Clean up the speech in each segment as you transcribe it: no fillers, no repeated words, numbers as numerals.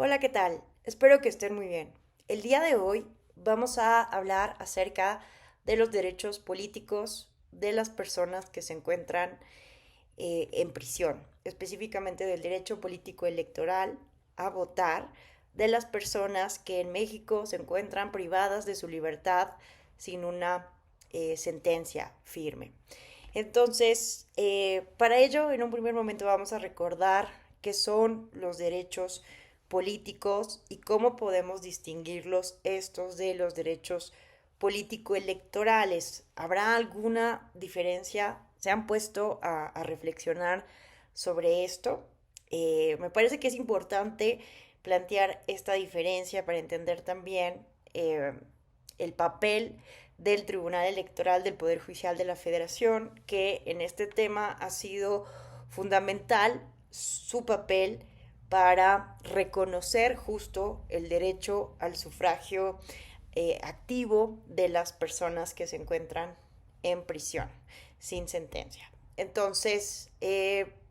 Hola, ¿qué tal? Espero que estén muy bien. El día de hoy vamos a hablar acerca de los derechos políticos de las personas que se encuentran en prisión, específicamente del derecho político electoral a votar de las personas que en México se encuentran privadas de su libertad sin una sentencia firme. Entonces, para ello, en un primer momento vamos a recordar qué son los derechos políticos y cómo podemos distinguirlos estos de los derechos político-electorales. ¿Habrá alguna diferencia? ¿Se han puesto a reflexionar sobre esto? Me parece que es importante plantear esta diferencia para entender también el papel del Tribunal Electoral del Poder Judicial de la Federación, que en este tema ha sido fundamental su papel para reconocer justo el derecho al sufragio activo de las personas que se encuentran en prisión sin sentencia. Entonces,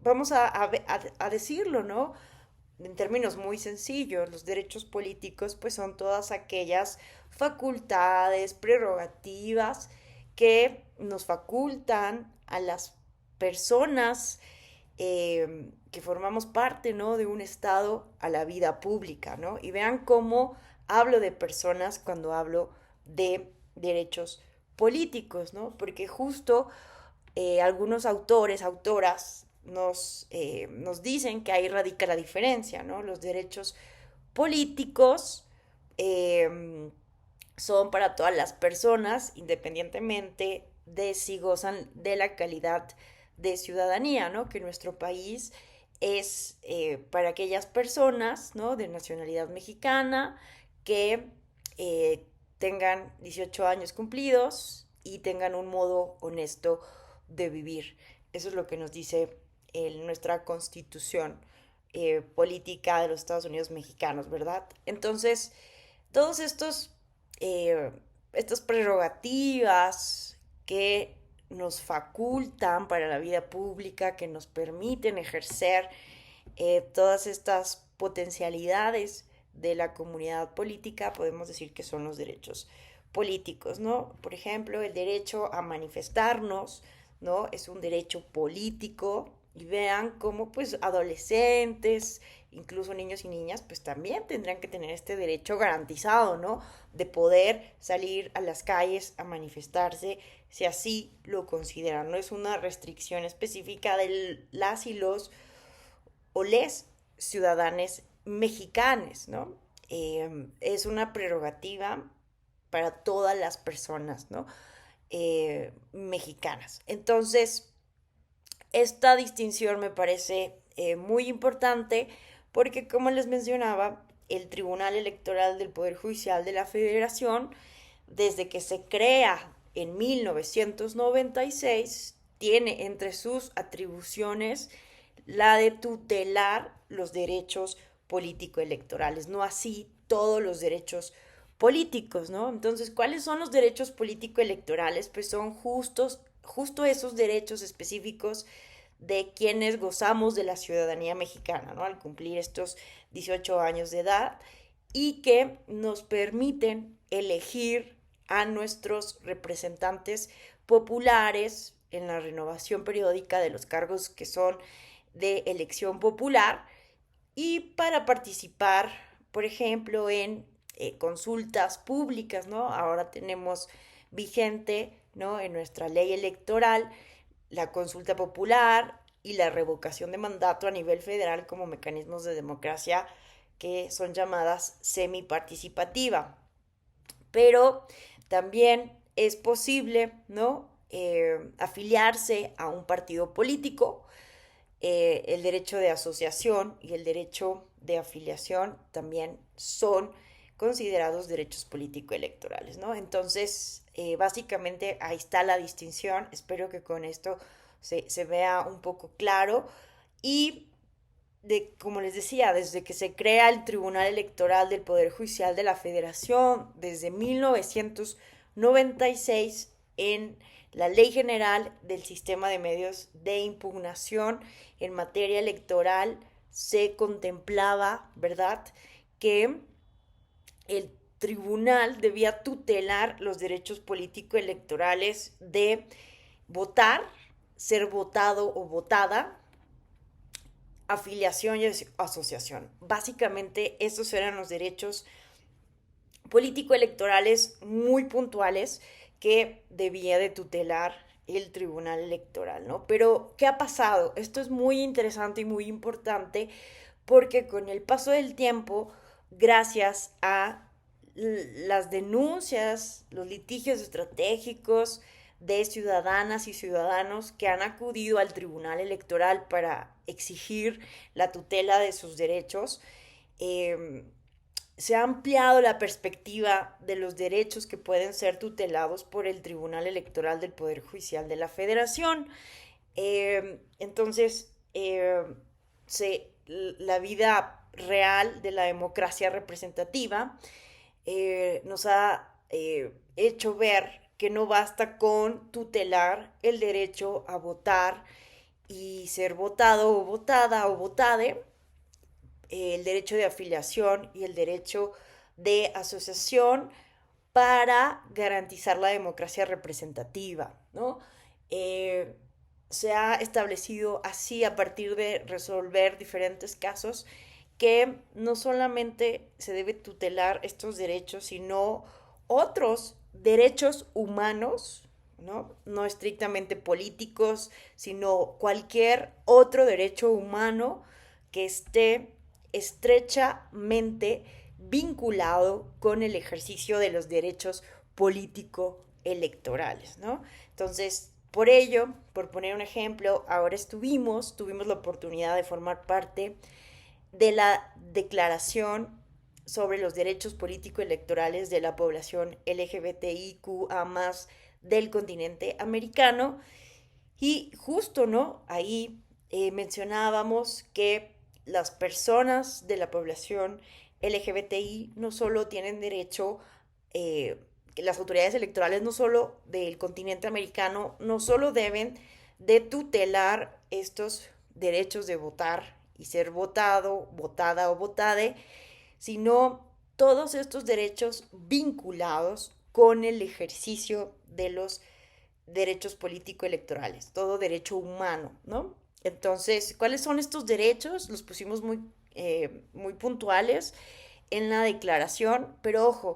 vamos a decirlo, ¿no? En términos muy sencillos, los derechos políticos pues son todas aquellas facultades, prerrogativas que nos facultan a las personas que formamos parte, ¿no? De un Estado a la vida pública, ¿no? Y vean cómo hablo de personas cuando hablo de derechos políticos, ¿no? Porque justo algunos autores, autoras, nos dicen que ahí radica la diferencia, ¿no? Los derechos políticos son para todas las personas, independientemente de si gozan de la calidad de ciudadanía, ¿no? Que nuestro país es para aquellas personas, ¿no? De nacionalidad mexicana que tengan 18 años cumplidos y tengan un modo honesto de vivir. Eso es lo que nos dice nuestra constitución política de los Estados Unidos mexicanos, ¿verdad? Entonces, todos eh, estas prerrogativas que nos facultan para la vida pública, que nos permiten ejercer todas estas potencialidades de la comunidad política, podemos decir que son los derechos políticos, ¿no? Por ejemplo, el derecho a manifestarnos, ¿no? Es un derecho político y vean cómo pues adolescentes, incluso niños y niñas, pues también tendrán que tener este derecho garantizado, ¿no? De poder salir a las calles a manifestarse si así lo consideran. No es una restricción específica de las y los o les ciudadanos mexicanos, ¿no? Es una prerrogativa para todas las personas, ¿no? Mexicanas. Entonces, esta distinción me parece muy importante porque, como les mencionaba, el Tribunal Electoral del Poder Judicial de la Federación, desde que se crea en 1996, tiene entre sus atribuciones la de tutelar los derechos político-electorales, no así todos los derechos políticos, ¿no? Entonces, ¿cuáles son los derechos político-electorales? Pues son justo esos derechos específicos de quienes gozamos de la ciudadanía mexicana, ¿no? Al cumplir estos 18 años de edad y que nos permiten elegir a nuestros representantes populares en la renovación periódica de los cargos que son de elección popular y para participar, por ejemplo, en consultas públicas, ¿no? Ahora tenemos vigente, ¿no? En nuestra ley electoral la consulta popular y la revocación de mandato a nivel federal como mecanismos de democracia que son llamadas semiparticipativa. Pero también es posible, ¿no? Afiliarse a un partido político. El derecho de asociación y el derecho de afiliación también son considerados derechos político-electorales, ¿no? Entonces, básicamente ahí está la distinción. Espero que con esto se vea un poco claro. Y como les decía, desde que se crea el Tribunal Electoral del Poder Judicial de la Federación, desde 1996, en la Ley General del Sistema de Medios de Impugnación en materia electoral, se contemplaba, ¿verdad?, que el tribunal debía tutelar los derechos político-electorales de votar, ser votado o votada, afiliación y asociación. Básicamente, estos eran los derechos político-electorales muy puntuales que debía de tutelar el tribunal electoral, ¿no? Pero, ¿qué ha pasado? Esto es muy interesante y muy importante porque con el paso del tiempo, gracias a las denuncias, los litigios estratégicos de ciudadanas y ciudadanos que han acudido al tribunal electoral para exigir la tutela de sus derechos, eh, se ha ampliado la perspectiva de los derechos que pueden ser tutelados por el Tribunal Electoral del Poder Judicial de la Federación. Entonces, la vida real de la democracia representativa nos ha hecho ver que no basta con tutelar el derecho a votar y ser votado o votada o votade, el derecho de afiliación y el derecho de asociación para garantizar la democracia representativa, ¿no? Se ha establecido así a partir de resolver diferentes casos que no solamente se debe tutelar estos derechos, sino otros derechos humanos, ¿no? No estrictamente políticos, sino cualquier otro derecho humano que esté estrechamente vinculado con el ejercicio de los derechos político-electorales, ¿no? Entonces, por ello, por poner un ejemplo, ahora tuvimos la oportunidad de formar parte de la Declaración sobre los Derechos Político-Electorales de la Población LGBTIQA+, del continente americano, y justo, ¿no? Ahí mencionábamos que las personas de la población LGBTI no solo tienen derecho, que las autoridades electorales no solo del continente americano, no solo deben de tutelar estos derechos de votar y ser votado, votada o votade, sino todos estos derechos vinculados con el ejercicio de los derechos político-electorales, todo derecho humano, ¿no? Entonces, ¿cuáles son estos derechos? Los pusimos muy puntuales en la declaración, pero ojo,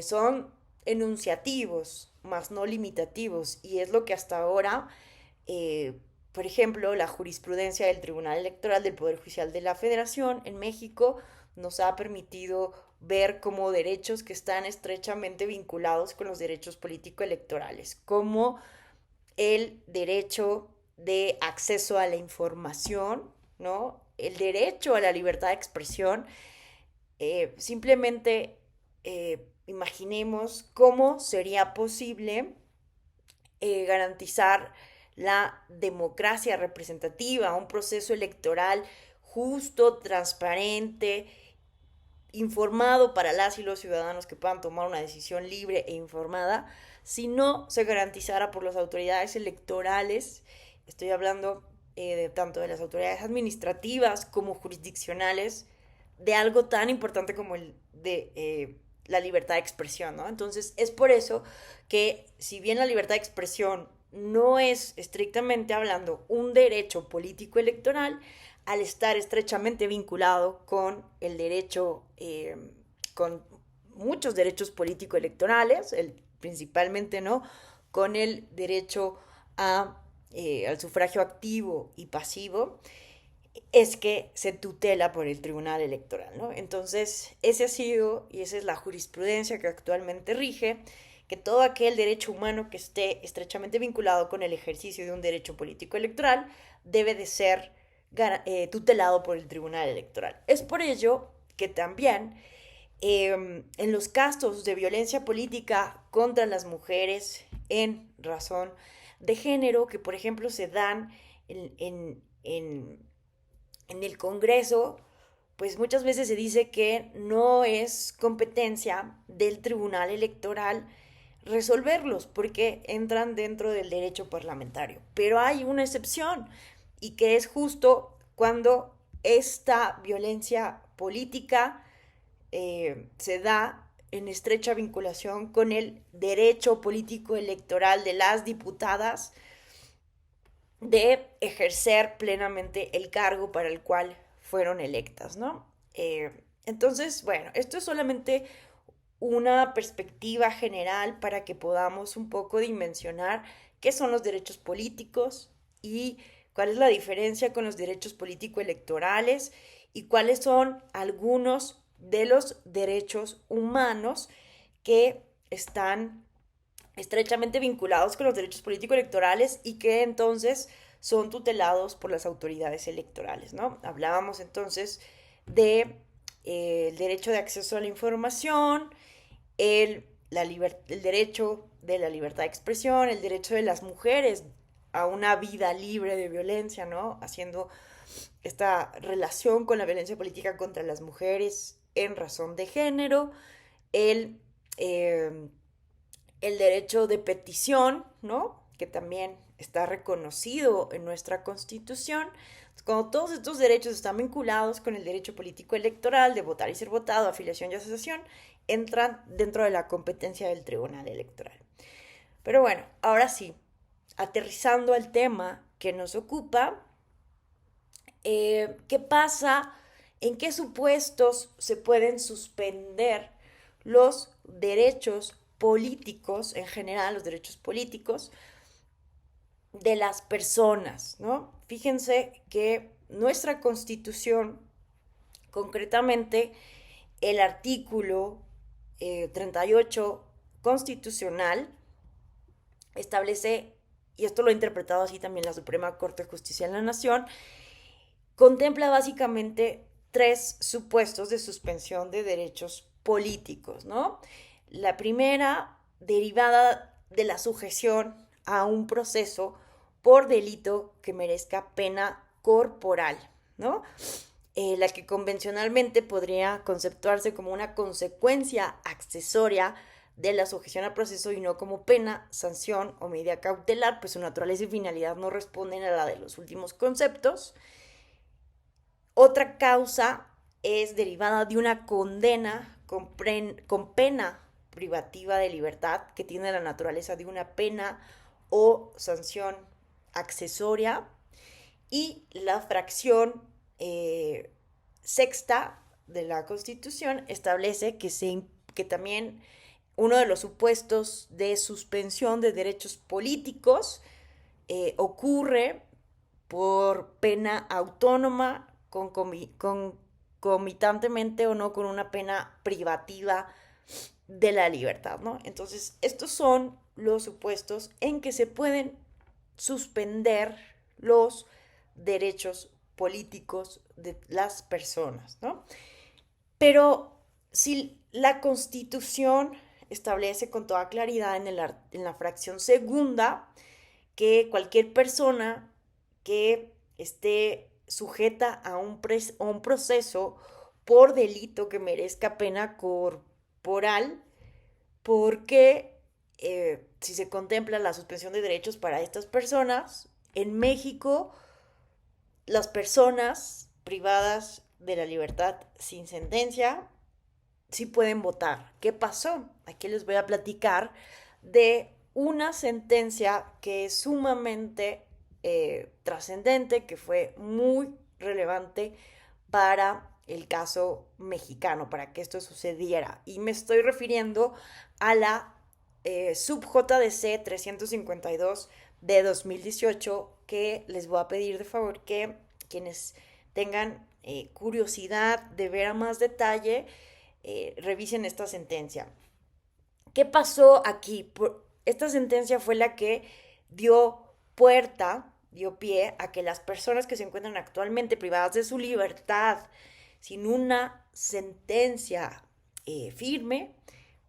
son enunciativos, más no limitativos, y es lo que hasta ahora, por ejemplo, la jurisprudencia del Tribunal Electoral del Poder Judicial de la Federación en México nos ha permitido ver como derechos que están estrechamente vinculados con los derechos político-electorales, como el derecho de acceso a la información, ¿no? El derecho a la libertad de expresión. Simplemente imaginemos cómo sería posible garantizar la democracia representativa, un proceso electoral justo, transparente, informado para las y los ciudadanos que puedan tomar una decisión libre e informada, si no se garantizara por las autoridades electorales. Estoy hablando tanto de las autoridades administrativas como jurisdiccionales, de algo tan importante como el de la libertad de expresión, ¿no? Entonces, es por eso que, si bien la libertad de expresión no es estrictamente hablando un derecho político electoral, al estar estrechamente vinculado con el derecho, con muchos derechos político-electorales, principalmente, ¿no? Con el derecho al sufragio activo y pasivo, es que se tutela por el Tribunal Electoral, ¿no? Entonces, ese ha sido y esa es la jurisprudencia que actualmente rige, que todo aquel derecho humano que esté estrechamente vinculado con el ejercicio de un derecho político electoral debe de ser tutelado por el Tribunal Electoral. Es por ello que también en los casos de violencia política contra las mujeres en razón de género, que por ejemplo se dan en el Congreso, pues muchas veces se dice que no es competencia del Tribunal Electoral resolverlos porque entran dentro del derecho parlamentario. Pero hay una excepción, y que es justo cuando esta violencia política se da en estrecha vinculación con el derecho político electoral de las diputadas de ejercer plenamente el cargo para el cual fueron electas, ¿no? Entonces, bueno, esto es solamente una perspectiva general para que podamos un poco dimensionar qué son los derechos políticos y cuál es la diferencia con los derechos político-electorales y cuáles son algunos de los derechos humanos que están estrechamente vinculados con los derechos político-electorales y que entonces son tutelados por las autoridades electorales, ¿no? Hablábamos entonces de el derecho de acceso a la información, el derecho de la libertad de expresión, el derecho de las mujeres a una vida libre de violencia, ¿no? Haciendo esta relación con la violencia política contra las mujeres en razón de género, el, eh, el derecho de petición, ¿no? Que también está reconocido en nuestra Constitución. Cuando todos estos derechos están vinculados con el derecho político electoral de votar y ser votado, afiliación y asociación, entran dentro de la competencia del Tribunal Electoral. Pero bueno, ahora sí, aterrizando al tema que nos ocupa, ¿qué pasa? ¿En qué supuestos se pueden suspender los derechos políticos, en general los derechos políticos de las personas, ¿no? Fíjense que nuestra Constitución, concretamente el artículo 38 constitucional, establece, y esto lo ha interpretado así también la Suprema Corte de Justicia de la Nación, contempla básicamente tres supuestos de suspensión de derechos políticos, ¿no? La primera, derivada de la sujeción a un proceso por delito que merezca pena corporal, ¿no? La que convencionalmente podría conceptuarse como una consecuencia accesoria de la sujeción al proceso y no como pena, sanción o medida cautelar, pues su naturaleza y finalidad no responden a la de los últimos conceptos. Otra causa es derivada de una condena con pena privativa de libertad que tiene la naturaleza de una pena o sanción accesoria. Y la fracción sexta de la Constitución establece que también uno de los supuestos de suspensión de derechos políticos ocurre por pena autónoma, concomitantemente o no con una pena privativa de la libertad, ¿no? Entonces, estos son los supuestos en que se pueden suspender los derechos políticos de las personas, ¿no? Pero si la Constitución establece con toda claridad en la fracción segunda que cualquier persona que esté sujeta a un proceso por delito que merezca pena corporal, porque si se contempla la suspensión de derechos para estas personas, en México las personas privadas de la libertad sin sentencia sí pueden votar. ¿Qué pasó? Aquí les voy a platicar de una sentencia que es sumamente trascendente, que fue muy relevante para el caso mexicano, para que esto sucediera. Y me estoy refiriendo a la sub-JDC 352 de 2018, que les voy a pedir de favor que quienes tengan curiosidad de ver a más detalle, revisen esta sentencia. ¿Qué pasó aquí? Esta sentencia fue la que dio pie a que las personas que se encuentran actualmente privadas de su libertad sin una sentencia firme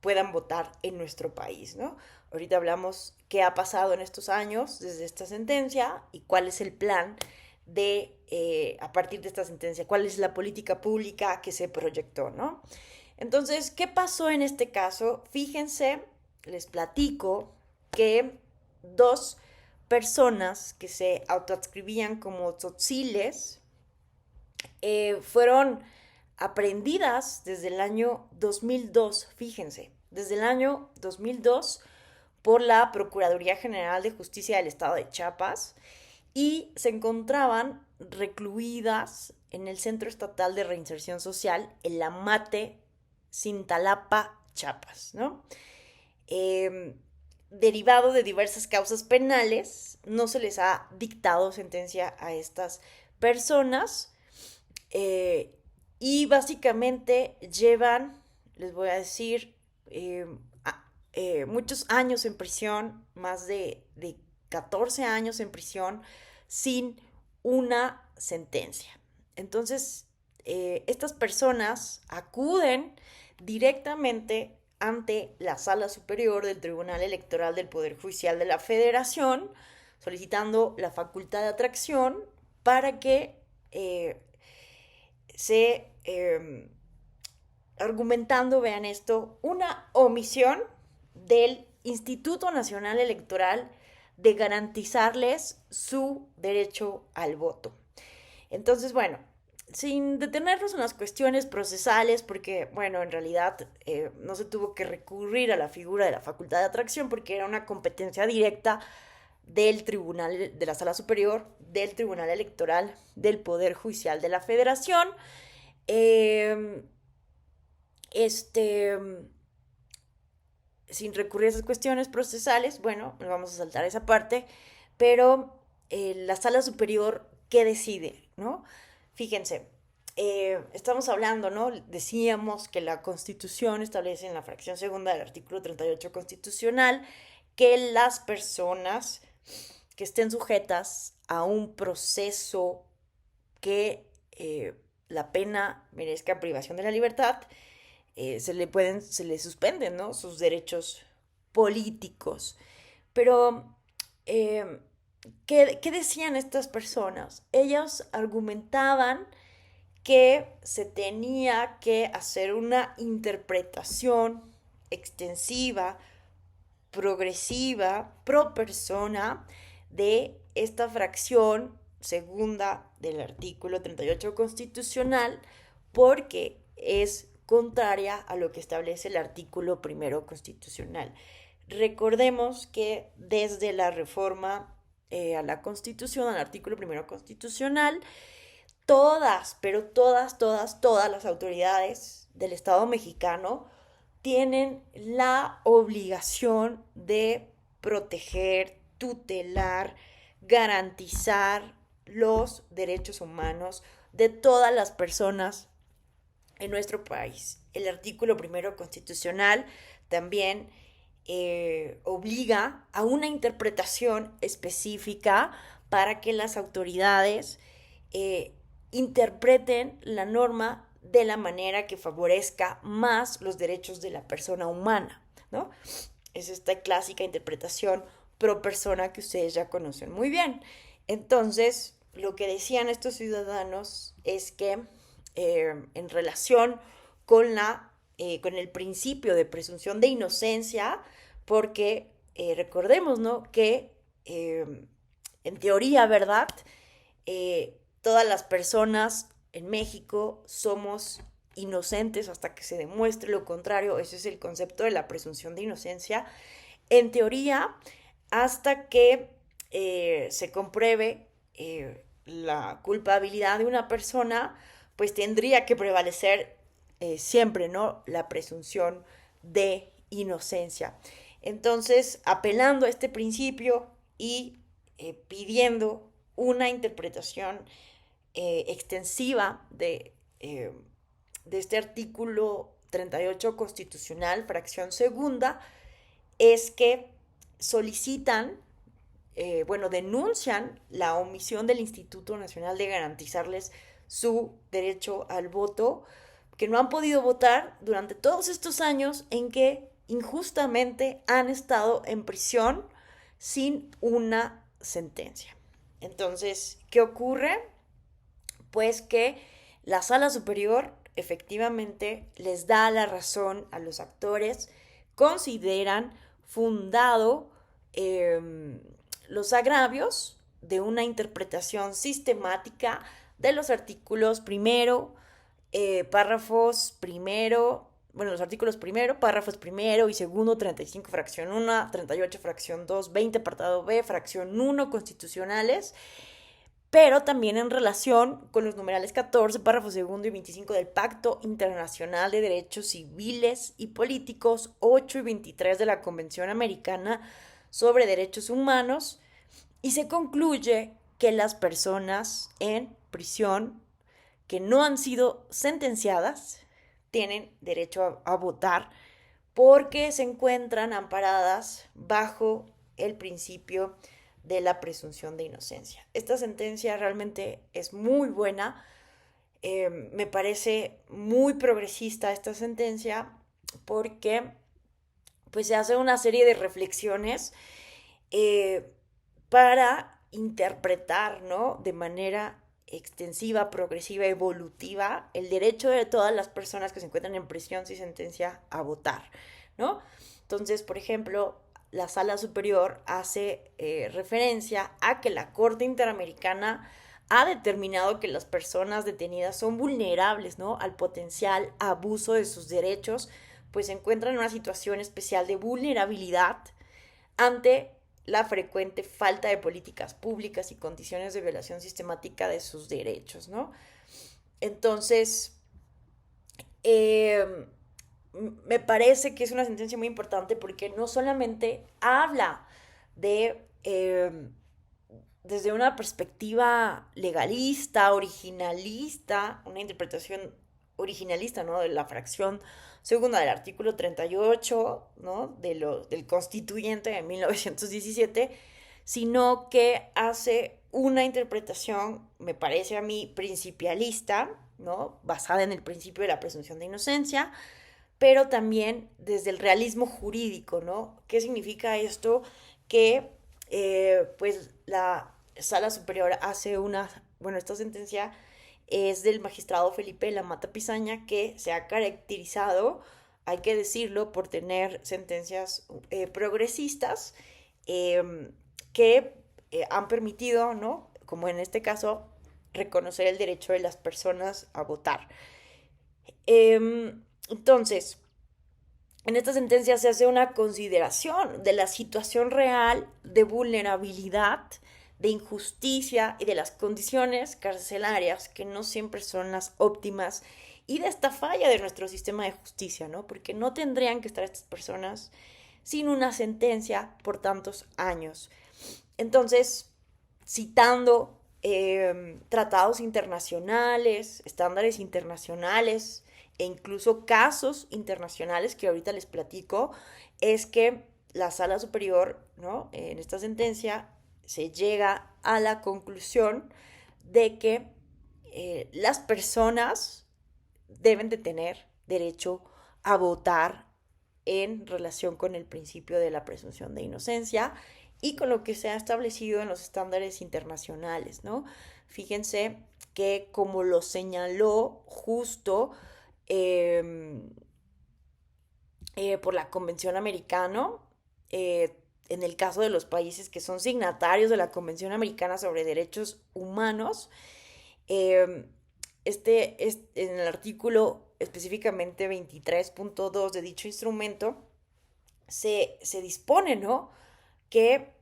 puedan votar en nuestro país, ¿no? Ahorita hablamos qué ha pasado en estos años desde esta sentencia y cuál es el plan de, a partir de esta sentencia, cuál es la política pública que se proyectó, ¿no? Entonces, ¿qué pasó en este caso? Fíjense, les platico que dos personas que se autoadscribían como tzotziles fueron aprendidas desde el año 2002, fíjense, desde el año 2002 por la Procuraduría General de Justicia del Estado de Chiapas y se encontraban recluidas en el Centro Estatal de Reinserción Social, el Amate, Cintalapa, Chiapas, ¿no? Derivado de diversas causas penales, no se les ha dictado sentencia a estas personas y básicamente llevan, les voy a decir, muchos años en prisión, más de 14 años en prisión, sin una sentencia. Entonces, estas personas acuden directamente ante la Sala Superior del Tribunal Electoral del Poder Judicial de la Federación, solicitando la facultad de atracción para que argumentando, vean esto, una omisión del Instituto Nacional Electoral de garantizarles su derecho al voto. Entonces, bueno, sin detenernos en las cuestiones procesales, porque, bueno, en realidad no se tuvo que recurrir a la figura de la facultad de atracción porque era una competencia directa del Tribunal, de la Sala Superior, del Tribunal Electoral, del Poder Judicial de la Federación. Sin recurrir a esas cuestiones procesales, bueno, vamos a saltar esa parte, pero la Sala Superior, ¿qué decide, no? Fíjense, estamos hablando, ¿no? Decíamos que la Constitución establece en la fracción segunda del artículo 38 constitucional que las personas que estén sujetas a un proceso que la pena merezca privación de la libertad, se le suspenden, ¿no?, sus derechos políticos. Pero, ¿qué decían estas personas? Ellos argumentaban que se tenía que hacer una interpretación extensiva, progresiva, pro persona de esta fracción segunda del artículo 38 constitucional, porque es contraria a lo que establece el artículo primero constitucional. Recordemos que desde la reforma a la Constitución, al artículo primero constitucional, todas, pero todas las autoridades del Estado mexicano tienen la obligación de proteger, tutelar, garantizar los derechos humanos de todas las personas en nuestro país. El artículo primero constitucional también obliga a una interpretación específica para que las autoridades interpreten la norma de la manera que favorezca más los derechos de la persona humana, ¿no? Es esta clásica interpretación pro persona que ustedes ya conocen muy bien. Entonces, lo que decían estos ciudadanos es que en relación con el principio de presunción de inocencia, porque recordemos, ¿no?, que en teoría, ¿verdad?, todas las personas en México somos inocentes hasta que se demuestre lo contrario. Ese es el concepto de la presunción de inocencia. En teoría, hasta que se compruebe la culpabilidad de una persona, pues tendría que prevalecer siempre, ¿no?, la presunción de inocencia. Entonces, apelando a este principio y pidiendo una interpretación extensiva de este artículo 38 constitucional, fracción segunda, es que solicitan, denuncian la omisión del Instituto Nacional de garantizarles su derecho al voto, que no han podido votar durante todos estos años en que injustamente han estado en prisión sin una sentencia. Entonces, ¿qué ocurre? Pues que la Sala Superior efectivamente les da la razón a los actores, consideran fundado los agravios de una interpretación sistemática de los artículos primero, párrafos primero, bueno, los artículos primero, párrafos primero y segundo, 35 fracción 1, 38 fracción 2, 20 apartado B, fracción 1 constitucionales, pero también en relación con los numerales 14, párrafo segundo y 25 del Pacto Internacional de Derechos Civiles y Políticos, 8 y 23 de la Convención Americana sobre Derechos Humanos, y se concluye que las personas en prisión que no han sido sentenciadas tienen derecho a votar porque se encuentran amparadas bajo el principio de la presunción de inocencia. Esta sentencia realmente es muy buena, me parece muy progresista esta sentencia porque pues se hace una serie de reflexiones eh, para interpretar, ¿no? De manera extensiva, progresiva, evolutiva, el derecho de todas las personas que se encuentran en prisión sin sentencia a votar, ¿no? Entonces, por ejemplo, la Sala Superior hace referencia a que la Corte Interamericana ha determinado que las personas detenidas son vulnerables, ¿no? Al potencial abuso de sus derechos, pues se encuentran en una situación especial de vulnerabilidad ante la frecuente falta de políticas públicas y condiciones de violación sistemática de sus derechos, ¿no? Entonces, eh, me parece que es una sentencia muy importante porque no solamente habla de, desde una perspectiva legalista, originalista, una interpretación originalista, ¿no? De la fracción segunda del artículo 38, ¿no? Del constituyente de 1917, sino que hace una interpretación, me parece a mí, principialista, ¿no? Basada en el principio de la presunción de inocencia, pero también desde el realismo jurídico, ¿no? ¿Qué significa esto? Que pues la Sala Superior hace una, bueno, esta sentencia es del magistrado Felipe Lamata Pizaña, que se ha caracterizado, hay que decirlo, por tener sentencias progresistas eh, que han permitido, ¿no? Como en este caso, reconocer el derecho de las personas a votar. Entonces, en esta sentencia se hace una consideración de la situación real de vulnerabilidad, de injusticia y de las condiciones carcelarias que no siempre son las óptimas y de esta falla de nuestro sistema de justicia, ¿no? Porque no tendrían que estar estas personas sin una sentencia por tantos años. Entonces, citando tratados internacionales, estándares internacionales e incluso casos internacionales que ahorita les platico, es que la Sala Superior, ¿no? En esta sentencia se llega a la conclusión de que las personas deben de tener derecho a votar en relación con el principio de la presunción de inocencia y con lo que se ha establecido en los estándares internacionales, ¿no? Fíjense que como lo señaló justo eh, por la Convención Americana, en el caso de los países que son signatarios de la Convención Americana sobre Derechos Humanos, eh, en el artículo específicamente 23.2 de dicho instrumento, se dispone, ¿no? Que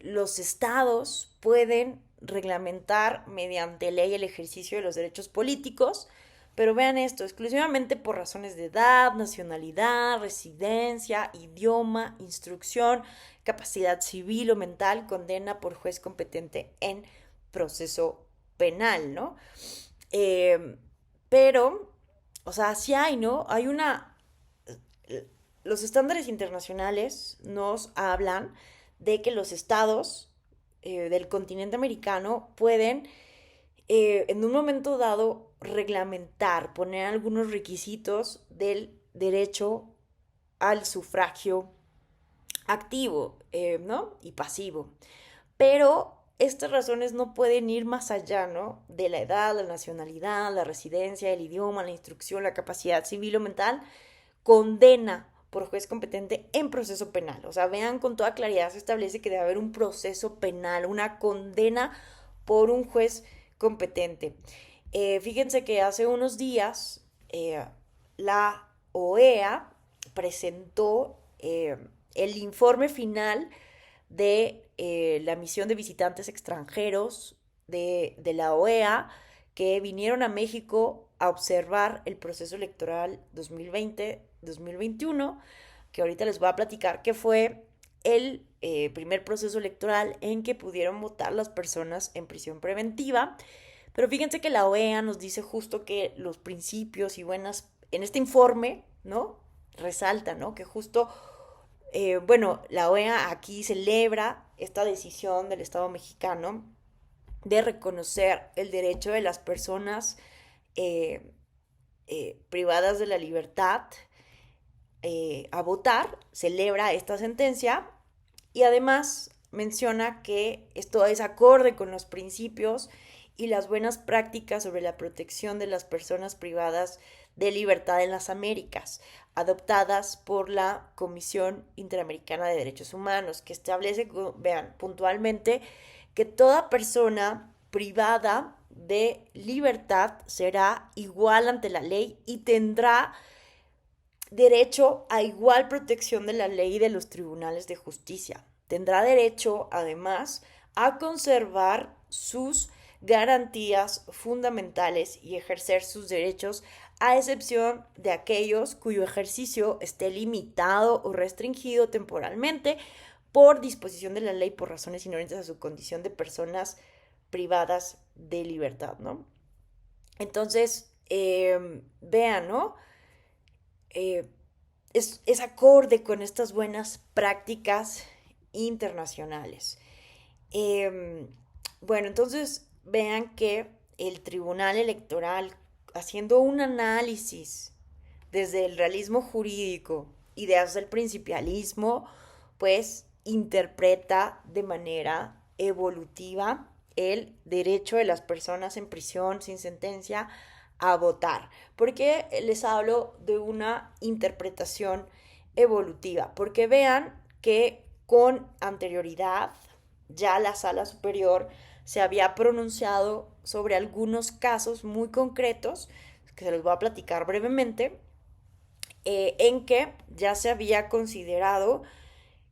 los estados pueden reglamentar mediante ley el ejercicio de los derechos políticos, pero vean esto, exclusivamente por razones de edad, nacionalidad, residencia, idioma, instrucción, capacidad civil o mental, condena por juez competente en proceso penal, ¿no? Eh, pero, o sea, sí hay, ¿no? Hay una... Los estándares internacionales nos hablan de que los estados del continente americano pueden en un momento dado reglamentar, poner algunos requisitos del derecho al sufragio activo, ¿no? Y pasivo. Pero estas razones no pueden ir más allá, ¿no? De la edad, la nacionalidad, la residencia, el idioma, la instrucción, la capacidad civil o mental, condena por juez competente en proceso penal. O sea, vean con toda claridad, se establece que debe haber un proceso penal, una condena por un juez competente. Fíjense que hace unos días la OEA presentó el informe final de la misión de visitantes extranjeros de la OEA que vinieron a México a observar el proceso electoral 2020-2021, que ahorita les voy a platicar que fue el primer proceso electoral en que pudieron votar las personas en prisión preventiva. Pero fíjense que la OEA nos dice justo que los principios y buenas, en este informe, ¿no? Resalta, ¿no? Que justo, bueno, la OEA aquí celebra esta decisión del Estado mexicano de reconocer el derecho de las personas eh, privadas de la libertad a votar, celebra esta sentencia y además menciona que esto es acorde con los principios y las buenas prácticas sobre la protección de las personas privadas de libertad en las Américas, adoptadas por la Comisión Interamericana de Derechos Humanos, que establece, vean, puntualmente, que toda persona privada de libertad será igual ante la ley y tendrá derecho a igual protección de la ley y de los tribunales de justicia. Tendrá derecho, además, a conservar sus garantías fundamentales y ejercer sus derechos, a excepción de aquellos cuyo ejercicio esté limitado o restringido temporalmente por disposición de la ley por razones inherentes a su condición de personas privadas de libertad, ¿no? Entonces, vean, ¿no? Eh, es acorde con estas buenas prácticas internacionales. Eh, bueno, entonces vean que el Tribunal Electoral, haciendo un análisis desde el realismo jurídico y desde el principialismo, pues interpreta de manera evolutiva el derecho de las personas en prisión sin sentencia a votar. ¿Por qué les hablo de una interpretación evolutiva? Porque vean que con anterioridad ya la Sala Superior se había pronunciado sobre algunos casos muy concretos, que se los voy a platicar brevemente, en que ya se había considerado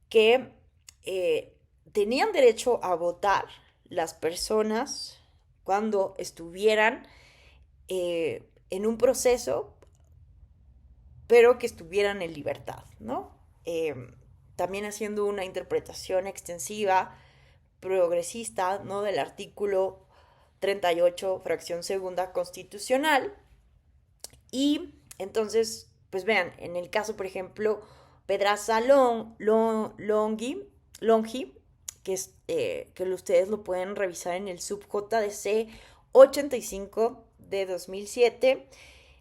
que tenían derecho a votar las personas cuando estuvieran en un proceso, pero que estuvieran en libertad, ¿no? También haciendo una interpretación extensiva, progresista, ¿no? Del artículo 38, fracción segunda constitucional. Y entonces, pues vean, en el caso, por ejemplo, Pedraza Longi, que, que ustedes lo pueden revisar en el sub JDC 85 de 2007,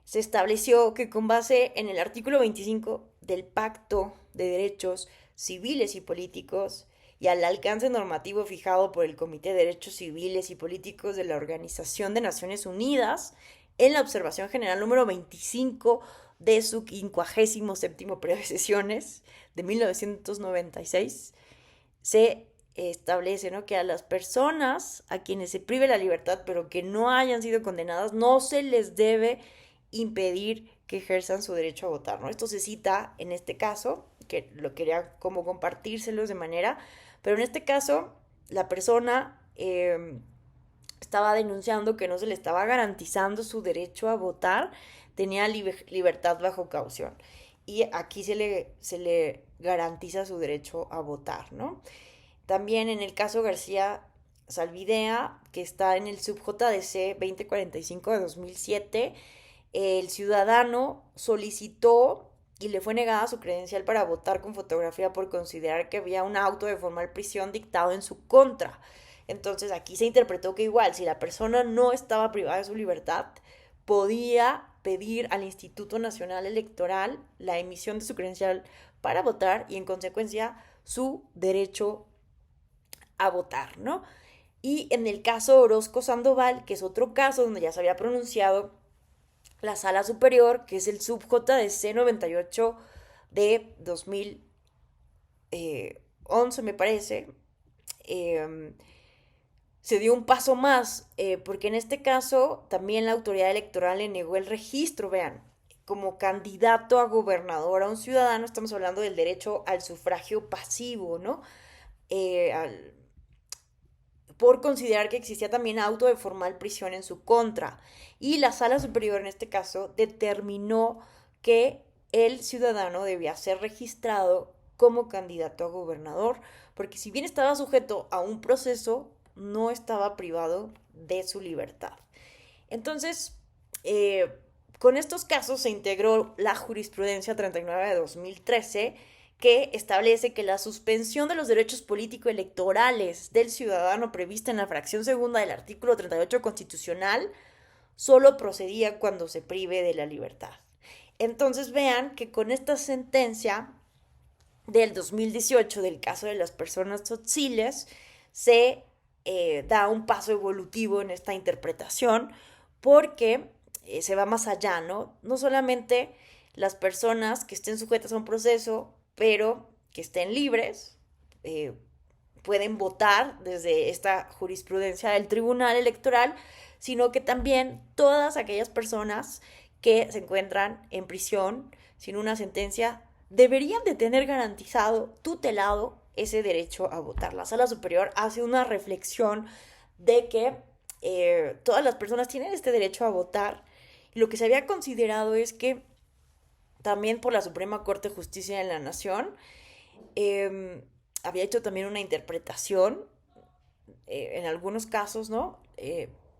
se estableció que con base en el artículo 25 del Pacto de Derechos Civiles y Políticos y al alcance normativo fijado por el Comité de Derechos Civiles y Políticos de la Organización de Naciones Unidas, en la observación general número 25 de su 57º periodo de sesiones de 1996, se establece, ¿no?, que a las personas a quienes se prive la libertad pero que no hayan sido condenadas no se les debe impedir que ejerzan su derecho a votar, ¿no? Esto se cita en este caso, que lo quería como compartírselos de manera, pero en este caso la persona estaba denunciando que no se le estaba garantizando su derecho a votar, tenía libertad bajo caución. Y aquí se le garantiza su derecho a votar, ¿no? También en el caso García Salvidea, que está en el sub JDC 2045 de 2007, el ciudadano solicitó y le fue negada su credencial para votar con fotografía por considerar que había un auto de formal prisión dictado en su contra. Entonces aquí se interpretó que igual, si la persona no estaba privada de su libertad, podía pedir al Instituto Nacional Electoral la emisión de su credencial para votar y en consecuencia su derecho a votar, ¿no? Y en el caso Orozco Sandoval, que es otro caso donde ya se había pronunciado la Sala Superior, que es el sub JDC 98 de 2011, me parece, se dio un paso más, porque en este caso también la autoridad electoral le negó el registro, vean, como candidato a gobernador a un ciudadano, estamos hablando del derecho al sufragio pasivo, ¿no? Eh, al, por considerar que existía también auto de formal prisión en su contra. Y la sala superior en este caso determinó que el ciudadano debía ser registrado como candidato a gobernador, porque si bien estaba sujeto a un proceso, no estaba privado de su libertad. Entonces, eh, con estos casos se integró la jurisprudencia 39 de 2013 que establece que la suspensión de los derechos político-electorales del ciudadano prevista en la fracción segunda del artículo 38 constitucional solo procedía cuando se prive de la libertad. Entonces vean que con esta sentencia del 2018 del caso de las personas tzotziles se da un paso evolutivo en esta interpretación porque se va más allá, ¿no? No solamente las personas que estén sujetas a un proceso, pero que estén libres, eh, pueden votar desde esta jurisprudencia del Tribunal Electoral, sino que también todas aquellas personas que se encuentran en prisión sin una sentencia deberían de tener garantizado, tutelado, ese derecho a votar. La Sala Superior hace una reflexión de que todas las personas tienen este derecho a votar. Y lo que se había considerado es que también por la Suprema Corte de Justicia de la Nación había hecho también una interpretación en algunos casos, ¿no?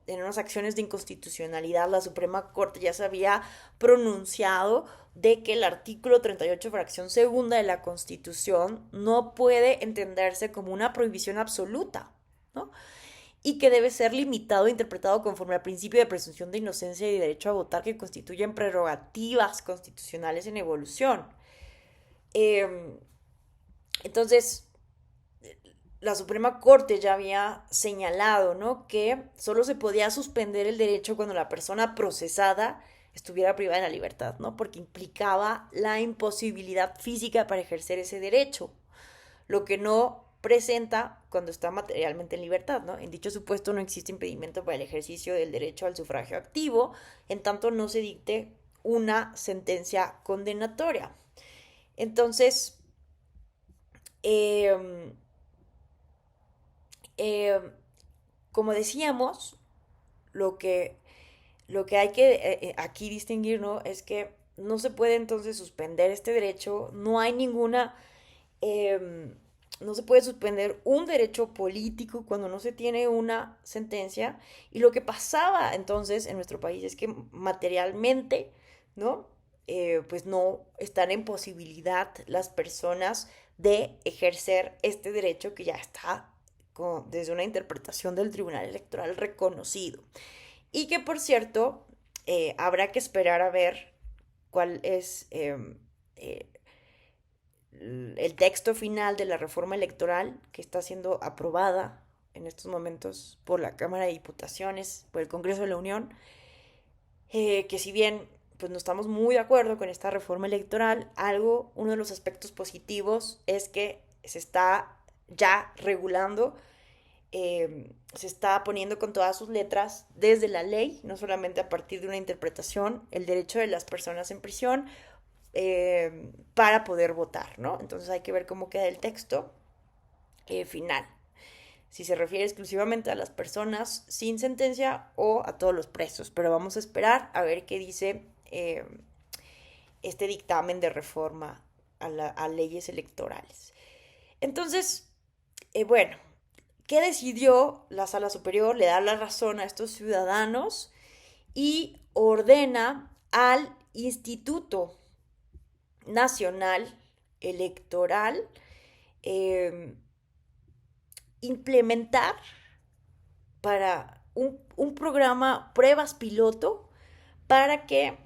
En unas acciones de inconstitucionalidad, la Suprema Corte ya se había pronunciado de que el artículo 38, fracción segunda de la Constitución, no puede entenderse como una prohibición absoluta, ¿no? Y que debe ser limitado e interpretado conforme al principio de presunción de inocencia y derecho a votar que constituyen prerrogativas constitucionales en evolución. Eh, entonces, la Suprema Corte ya había señalado, ¿no? Que solo se podía suspender el derecho cuando la persona procesada estuviera privada de la libertad, ¿no? Porque implicaba la imposibilidad física para ejercer ese derecho, lo que no presenta cuando está materialmente en libertad, ¿no? En dicho supuesto no existe impedimento para el ejercicio del derecho al sufragio activo, en tanto no se dicte una sentencia condenatoria. Entonces, eh, eh, como decíamos, lo que, lo que hay que aquí distinguir, ¿no? Es que no se puede entonces suspender este derecho, no hay ninguna, eh, no se puede suspender un derecho político cuando no se tiene una sentencia. Y lo que pasaba entonces en nuestro país es que materialmente, ¿no? Pues no están en posibilidad las personas de ejercer este derecho que ya está desde una interpretación del Tribunal Electoral reconocido. Y que, por cierto, habrá que esperar a ver cuál es eh, el texto final de la reforma electoral que está siendo aprobada en estos momentos por la Cámara de Diputaciones, por el Congreso de la Unión, que si bien pues no estamos muy de acuerdo con esta reforma electoral, uno de los aspectos positivos es que se está ya regulando, se está poniendo con todas sus letras desde la ley, no solamente a partir de una interpretación, el derecho de las personas en prisión para poder votar, ¿no? Entonces hay que ver cómo queda el texto final. Si se refiere exclusivamente a las personas sin sentencia o a todos los presos. Pero vamos a esperar a ver qué dice este dictamen de reforma a leyes electorales. Entonces, bueno, ¿qué decidió la Sala Superior? Le da la razón a estos ciudadanos y ordena al Instituto Nacional Electoral implementar para un programa pruebas piloto para que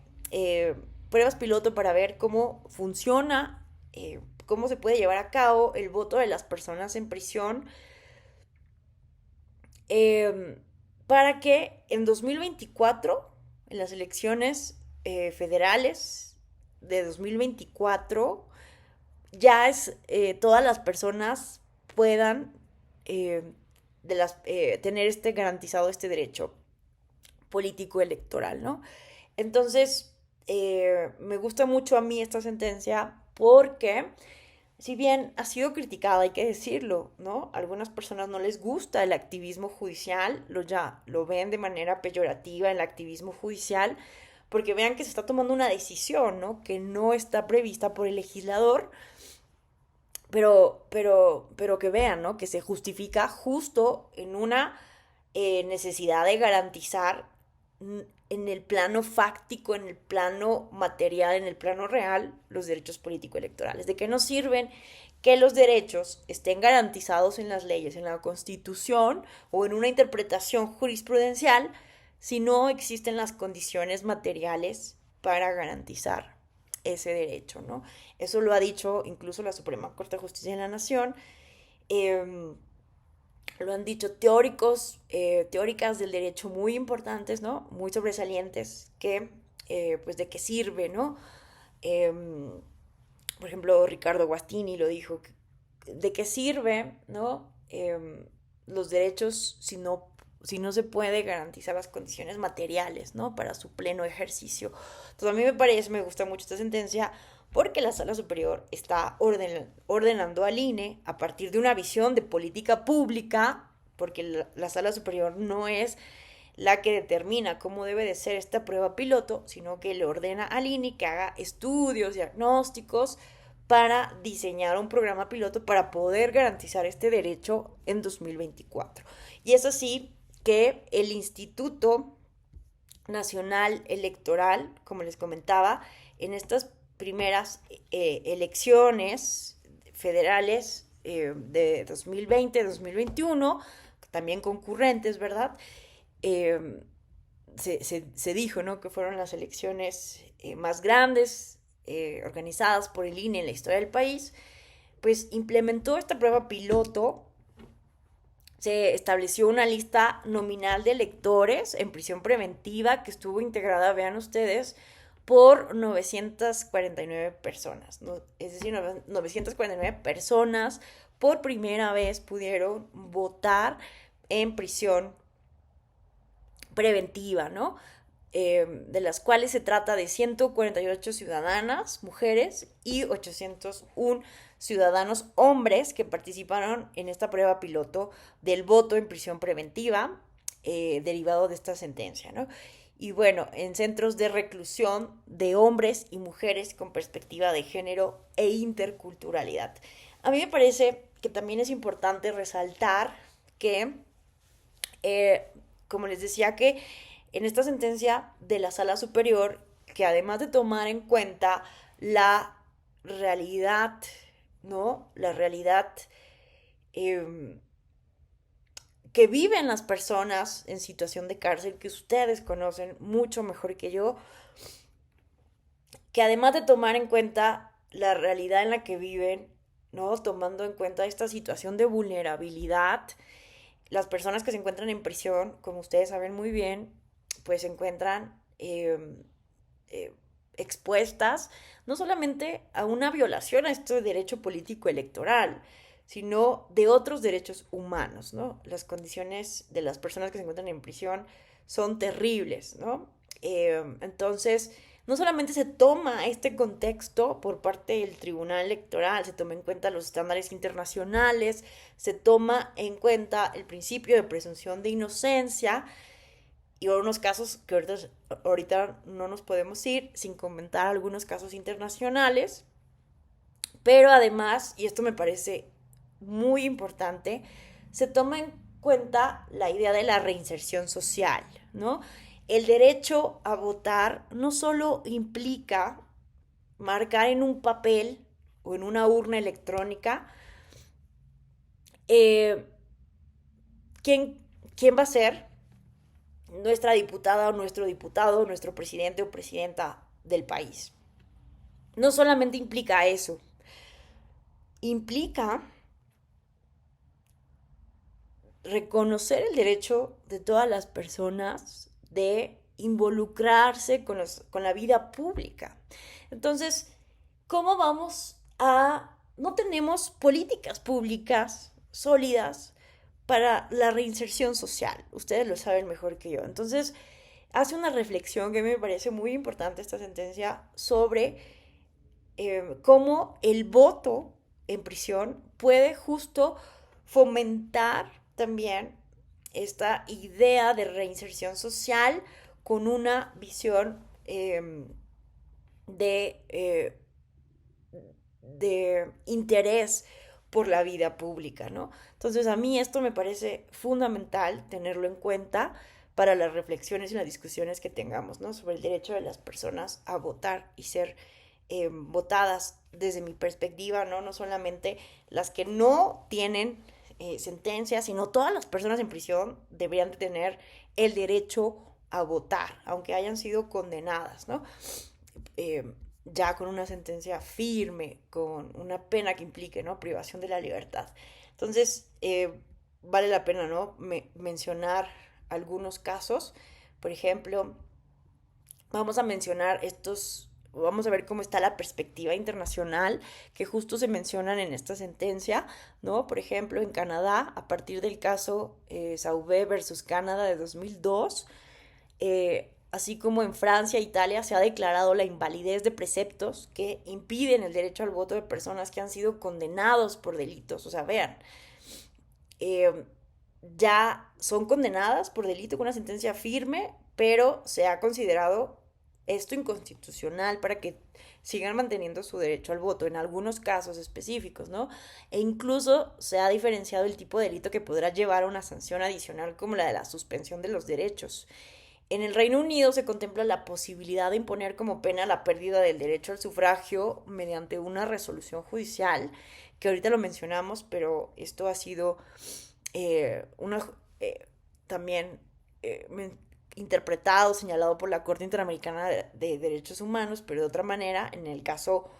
pruebas piloto para ver cómo funciona, cómo se puede llevar a cabo el voto de las personas en prisión, eh, para que en 2024, en las elecciones federales de 2024, ya todas las personas puedan tener garantizado este derecho político electoral, ¿no? Entonces, me gusta mucho a mí esta sentencia porque, si bien ha sido criticada, hay que decirlo, ¿no? A algunas personas no les gusta el activismo judicial, lo ven de manera peyorativa el activismo judicial, porque vean que se está tomando una decisión, ¿no? Que no está prevista por el legislador, pero que vean, ¿no? Que se justifica justo en una necesidad de garantizar en el plano fáctico, en el plano material, en el plano real, los derechos político-electorales. ¿De qué nos sirven que los derechos estén garantizados en las leyes, en la Constitución o en una interpretación jurisprudencial si no existen las condiciones materiales para garantizar ese derecho, ¿no? Eso lo ha dicho incluso la Suprema Corte de Justicia de la Nación. Lo han dicho teóricas del derecho muy importantes, ¿no? Muy sobresalientes, que, pues, de qué sirve, ¿no? Eh, por ejemplo, Ricardo Guastini lo dijo, de qué sirve, ¿no? Los derechos si no se puede garantizar las condiciones materiales, ¿no? Para su pleno ejercicio. Entonces, a mí me gusta mucho esta sentencia, porque la Sala Superior está ordenando al INE a partir de una visión de política pública, porque la Sala Superior no es la que determina cómo debe de ser esta prueba piloto, sino que le ordena al INE que haga estudios, diagnósticos, para diseñar un programa piloto para poder garantizar este derecho en 2024. Y es así que el Instituto Nacional Electoral, como les comentaba, en estas primeras elecciones federales de 2020-2021, también concurrentes, ¿verdad? Se dijo, ¿no?, que fueron las elecciones más grandes organizadas por el INE en la historia del país. Pues implementó esta prueba piloto. Se estableció una lista nominal de electores en prisión preventiva que estuvo integrada, vean ustedes, por 949 personas, ¿no? Es decir, 949 personas por primera vez pudieron votar en prisión preventiva, ¿no? De las cuales se trata de 148 ciudadanas, mujeres, y 801 ciudadanos hombres que participaron en esta prueba piloto del voto en prisión preventiva derivado de esta sentencia, ¿no? Y bueno, en centros de reclusión de hombres y mujeres con perspectiva de género e interculturalidad. A mí me parece que también es importante resaltar que, como les decía, que en esta sentencia de la Sala Superior, que además de tomar en cuenta la realidad, ¿no? La realidad que viven las personas en situación de cárcel, que ustedes conocen mucho mejor que yo, que además de tomar en cuenta la realidad en la que viven, ¿no?, tomando en cuenta esta situación de vulnerabilidad, las personas que se encuentran en prisión, como ustedes saben muy bien, pues se encuentran expuestas no solamente a una violación a este derecho político electoral, sino de otros derechos humanos, ¿no? Las condiciones de las personas que se encuentran en prisión son terribles, ¿no? Entonces, no solamente se toma este contexto por parte del Tribunal Electoral, se toma en cuenta los estándares internacionales, se toma en cuenta el principio de presunción de inocencia, y unos casos que ahorita no nos podemos ir sin comentar algunos casos internacionales, pero además, y esto me parece muy importante, se toma en cuenta la idea de la reinserción social, ¿no? El derecho a votar no solo implica marcar en un papel o en una urna electrónica quién va a ser nuestra diputada o nuestro diputado, nuestro presidente o presidenta del país. No solamente implica eso, implica reconocer el derecho de todas las personas de involucrarse con la vida pública. Entonces, ¿cómo vamos a...? No tenemos políticas públicas sólidas para la reinserción social. Ustedes lo saben mejor que yo. Entonces, hace una reflexión que me parece muy importante esta sentencia sobre cómo el voto en prisión puede justo fomentar también esta idea de reinserción social con una visión de, eh, de interés por la vida pública, ¿no? Entonces a mí esto me parece fundamental tenerlo en cuenta para las reflexiones y las discusiones que tengamos, ¿no? Sobre el derecho de las personas a votar y ser votadas desde mi perspectiva, ¿no? No solamente las que no tienen sentencia, sino todas las personas en prisión deberían de tener el derecho a votar, aunque hayan sido condenadas, ¿no? Ya con una sentencia firme, con una pena que implique, ¿no? Privación de la libertad. Entonces, vale la pena, ¿no? Mencionar algunos casos. Por ejemplo, vamos a mencionar vamos a ver cómo está la perspectiva internacional que justo se mencionan en esta sentencia, ¿no? Por ejemplo, en Canadá, a partir del caso Sauvé versus Canadá de 2002, así como en Francia e Italia se ha declarado la invalidez de preceptos que impiden el derecho al voto de personas que han sido condenados por delitos. O sea, vean, eh, ya son condenadas por delito con una sentencia firme, pero se ha considerado esto inconstitucional para que sigan manteniendo su derecho al voto en algunos casos específicos, ¿no? E incluso se ha diferenciado el tipo de delito que podrá llevar a una sanción adicional como la de la suspensión de los derechos. En el Reino Unido se contempla la posibilidad de imponer como pena la pérdida del derecho al sufragio mediante una resolución judicial, que ahorita lo mencionamos, pero esto ha sido una, también interpretado, señalado por la Corte Interamericana de Derechos Humanos, pero de otra manera, en el caso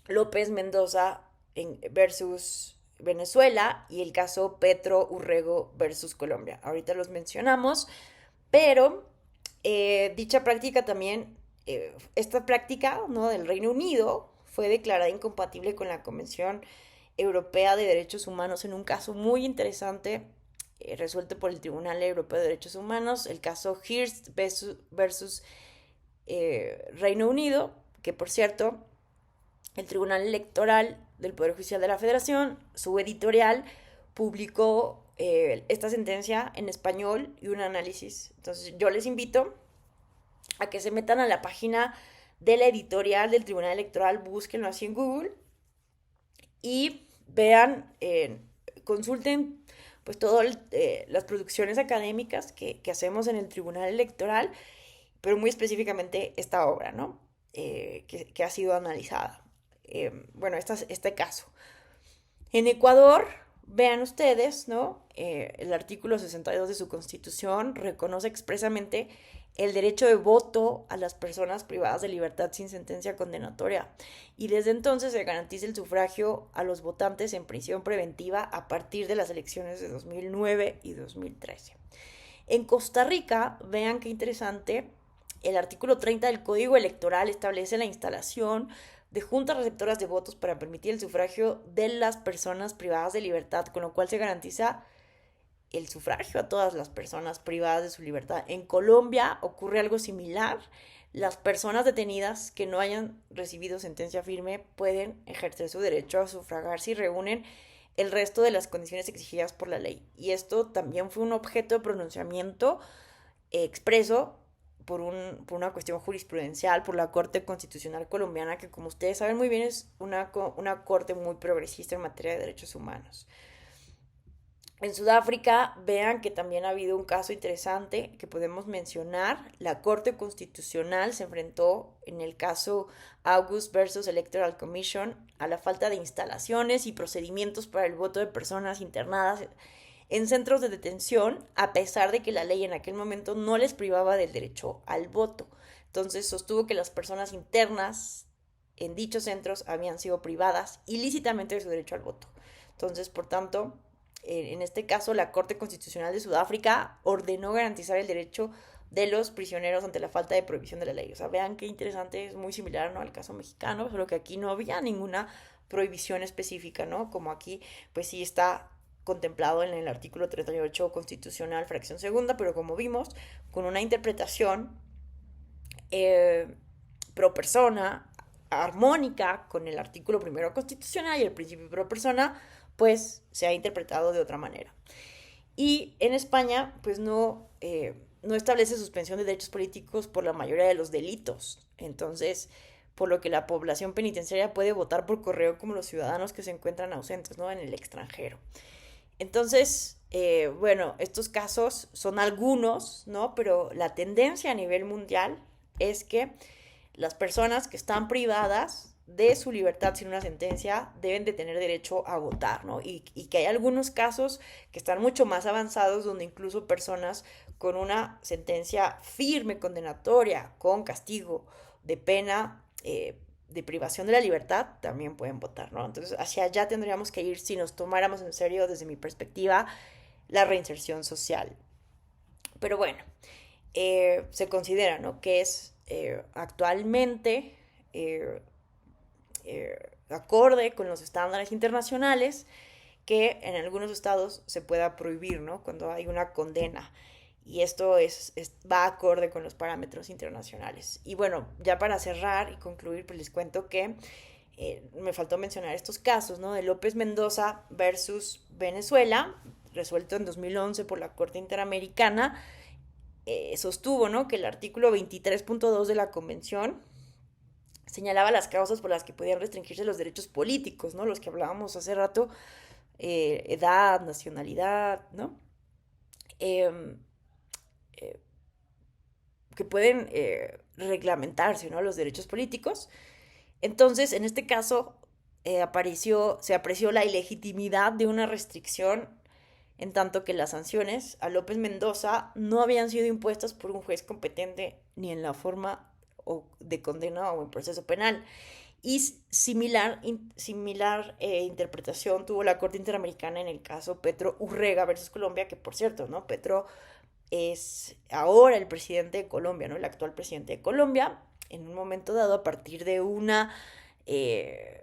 López Mendoza versus Venezuela y el caso Petro Urrego versus Colombia. Ahorita los mencionamos, pero dicha práctica también, esta práctica, ¿no?, del Reino Unido fue declarada incompatible con la Convención Europea de Derechos Humanos en un caso muy interesante resuelto por el Tribunal Europeo de Derechos Humanos, el caso Hearst versus Reino Unido, que por cierto, el Tribunal Electoral del Poder Judicial de la Federación, su editorial, publicó esta sentencia en español y un análisis. Entonces yo les invito a que se metan a la página de la editorial del Tribunal Electoral, búsquenlo así en Google y vean, consulten pues todas las producciones académicas que hacemos en el Tribunal Electoral, pero muy específicamente esta obra, ¿no? Que ha sido analizada. Bueno, este caso. En Ecuador, vean ustedes, ¿no? El artículo 62 de su Constitución reconoce expresamente el derecho de voto a las personas privadas de libertad sin sentencia condenatoria. Y desde entonces se garantiza el sufragio a los votantes en prisión preventiva a partir de las elecciones de 2009 y 2013. En Costa Rica, vean qué interesante, el artículo 30 del Código Electoral establece la instalación de juntas receptoras de votos para permitir el sufragio de las personas privadas de libertad, con lo cual se garantiza el sufragio a todas las personas privadas de su libertad. En Colombia ocurre algo similar. Las personas detenidas que no hayan recibido sentencia firme pueden ejercer su derecho a sufragar si reúnen el resto de las condiciones exigidas por la ley. Y esto también fue un objeto de pronunciamiento expreso por una cuestión jurisprudencial, por la Corte Constitucional Colombiana, que como ustedes saben muy bien es una corte muy progresista en materia de derechos humanos. En Sudáfrica, vean que también ha habido un caso interesante que podemos mencionar. La Corte Constitucional se enfrentó en el caso August versus Electoral Commission a la falta de instalaciones y procedimientos para el voto de personas internadas en centros de detención, a pesar de que la ley en aquel momento no les privaba del derecho al voto. Entonces sostuvo que las personas internas en dichos centros habían sido privadas ilícitamente de su derecho al voto. Entonces, por tanto, en este caso, la Corte Constitucional de Sudáfrica ordenó garantizar el derecho de los prisioneros ante la falta de prohibición de la ley. O sea, vean qué interesante, es muy similar, ¿no?, al caso mexicano, solo que aquí no había ninguna prohibición específica, ¿no? Como aquí, pues sí está contemplado en el artículo 38 constitucional, fracción segunda, pero como vimos, con una interpretación pro persona, armónica con el artículo primero constitucional y el principio pro persona, pues se ha interpretado de otra manera. Y en España, pues no establece suspensión de derechos políticos por la mayoría de los delitos. Entonces, por lo que la población penitenciaria puede votar por correo como los ciudadanos que se encuentran ausentes, ¿no? En el extranjero. Entonces, bueno, estos casos son algunos, ¿no? Pero la tendencia a nivel mundial es que las personas que están privadas de su libertad sin una sentencia deben de tener derecho a votar, ¿no? Y que hay algunos casos que están mucho más avanzados donde incluso personas con una sentencia firme, condenatoria, con castigo de pena, de privación de la libertad, también pueden votar, ¿no? Entonces, hacia allá tendríamos que ir si nos tomáramos en serio, desde mi perspectiva, la reinserción social. Pero bueno, se considera, ¿no? Que es actualmente acorde con los estándares internacionales que en algunos estados se pueda prohibir, ¿no? Cuando hay una condena. Y esto va acorde con los parámetros internacionales. Y bueno, ya para cerrar y concluir, pues les cuento que me faltó mencionar estos casos, ¿no? De López Mendoza versus Venezuela, resuelto en 2011 por la Corte Interamericana, sostuvo, ¿no? Que el artículo 23.2 de la Convención señalaba las causas por las que podían restringirse los derechos políticos, ¿no? Los que hablábamos hace rato, edad, nacionalidad, ¿no? Eh, eh, que pueden reglamentarse, ¿no? Los derechos políticos. Entonces, en este caso, se apreció la ilegitimidad de una restricción en tanto que las sanciones a López Mendoza no habían sido impuestas por un juez competente ni en la forma de condena o en proceso penal. Y similar interpretación tuvo la Corte Interamericana en el caso Petro Urrega versus Colombia, que por cierto, ¿no? Petro es ahora el presidente de Colombia, ¿no? El actual presidente de Colombia, en un momento dado, a partir de una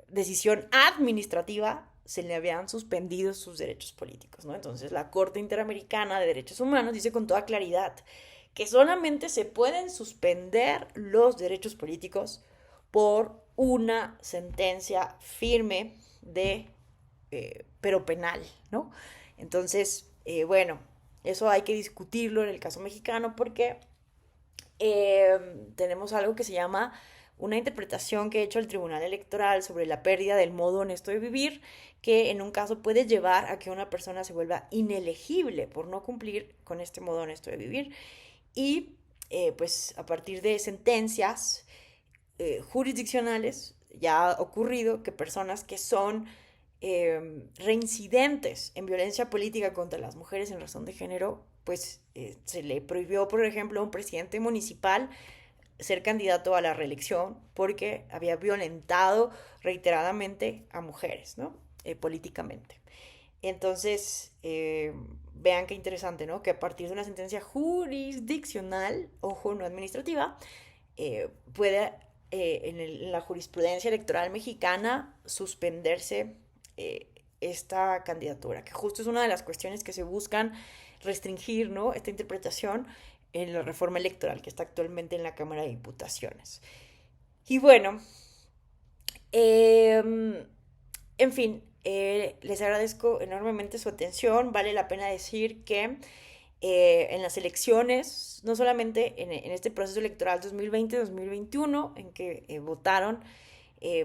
decisión administrativa, se le habían suspendido sus derechos políticos, ¿no? Entonces la Corte Interamericana de Derechos Humanos dice con toda claridad que solamente se pueden suspender los derechos políticos por una sentencia firme pero penal, ¿no? Entonces, bueno, eso hay que discutirlo en el caso mexicano porque tenemos algo que se llama una interpretación que ha hecho el Tribunal Electoral sobre la pérdida del modo honesto de vivir, que en un caso puede llevar a que una persona se vuelva inelegible por no cumplir con este modo honesto de vivir. Y pues a partir de sentencias jurisdiccionales ya ha ocurrido que personas que son reincidentes en violencia política contra las mujeres en razón de género, pues se le prohibió, por ejemplo, a un presidente municipal ser candidato a la reelección porque había violentado reiteradamente a mujeres, ¿no? Políticamente. Entonces, vean qué interesante, ¿no? Que a partir de una sentencia jurisdiccional, ojo, no administrativa, puede en la jurisprudencia electoral mexicana suspenderse esta candidatura, que justo es una de las cuestiones que se buscan restringir, ¿no? Esta interpretación en la reforma electoral que está actualmente en la Cámara de Diputaciones. Y bueno, en fin, les agradezco enormemente su atención. Vale la pena decir que en las elecciones, no solamente en este proceso electoral 2020-2021, en que votaron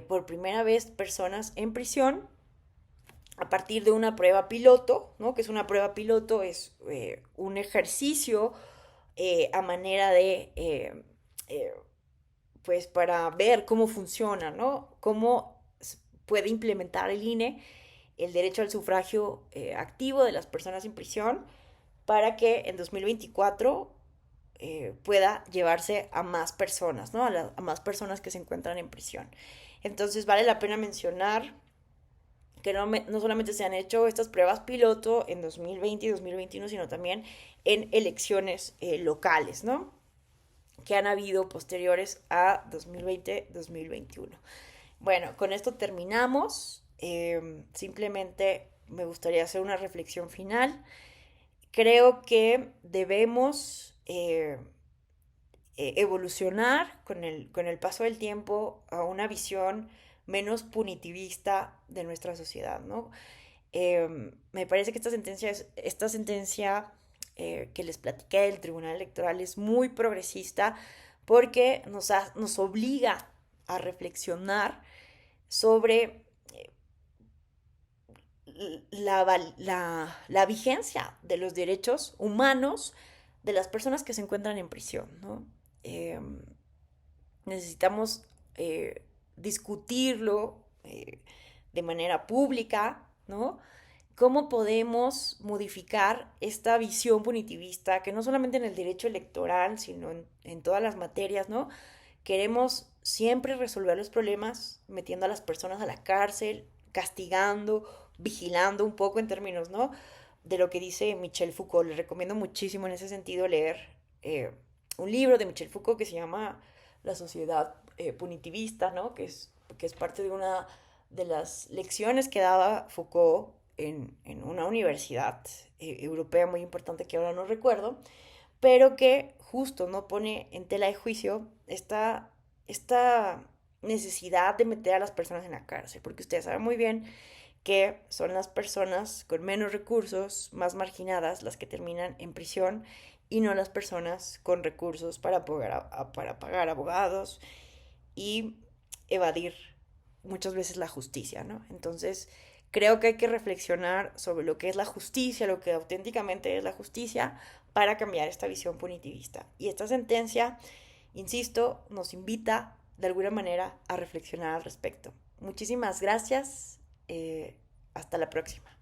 por primera vez personas en prisión, a partir de una prueba piloto, ¿no? Que es una prueba piloto, es un ejercicio a manera de, pues para ver cómo funciona, ¿no? Cómo puede implementar el INE el derecho al sufragio activo de las personas en prisión para que en 2024 pueda llevarse a más personas, ¿no? A más personas que se encuentran en prisión. Entonces vale la pena mencionar que no solamente se han hecho estas pruebas piloto en 2020 y 2021, sino también en elecciones locales, ¿no? Que han habido posteriores a 2020-2021. Bueno, con esto terminamos. Simplemente me gustaría hacer una reflexión final. Creo que debemos evolucionar con el paso del tiempo a una visión menos punitivista de nuestra sociedad, ¿no? Me parece que esta sentencia que les platiqué del Tribunal Electoral es muy progresista porque nos obliga a reflexionar sobre la vigencia de los derechos humanos de las personas que se encuentran en prisión, ¿no? Eh, necesitamos discutirlo de manera pública, ¿no? ¿Cómo podemos modificar esta visión punitivista que no solamente en el derecho electoral, sino en todas las materias, ¿no? Queremos siempre resolver los problemas metiendo a las personas a la cárcel, castigando, vigilando un poco en términos, ¿no? De lo que dice Michel Foucault. Les recomiendo muchísimo en ese sentido leer un libro de Michel Foucault que se llama La sociedad punitivista, ¿no? Que es parte de una de las lecciones que daba Foucault en una universidad europea muy importante que ahora no recuerdo, pero que justo no pone en tela de juicio esta necesidad de meter a las personas en la cárcel, porque ustedes saben muy bien que son las personas con menos recursos, más marginadas, las que terminan en prisión y no las personas con recursos para pagar abogados y evadir muchas veces la justicia, ¿no? Entonces, creo que hay que reflexionar sobre lo que es la justicia, lo que auténticamente es la justicia, para cambiar esta visión punitivista. Y esta sentencia, insisto, nos invita de alguna manera a reflexionar al respecto. Muchísimas gracias. Hasta la próxima.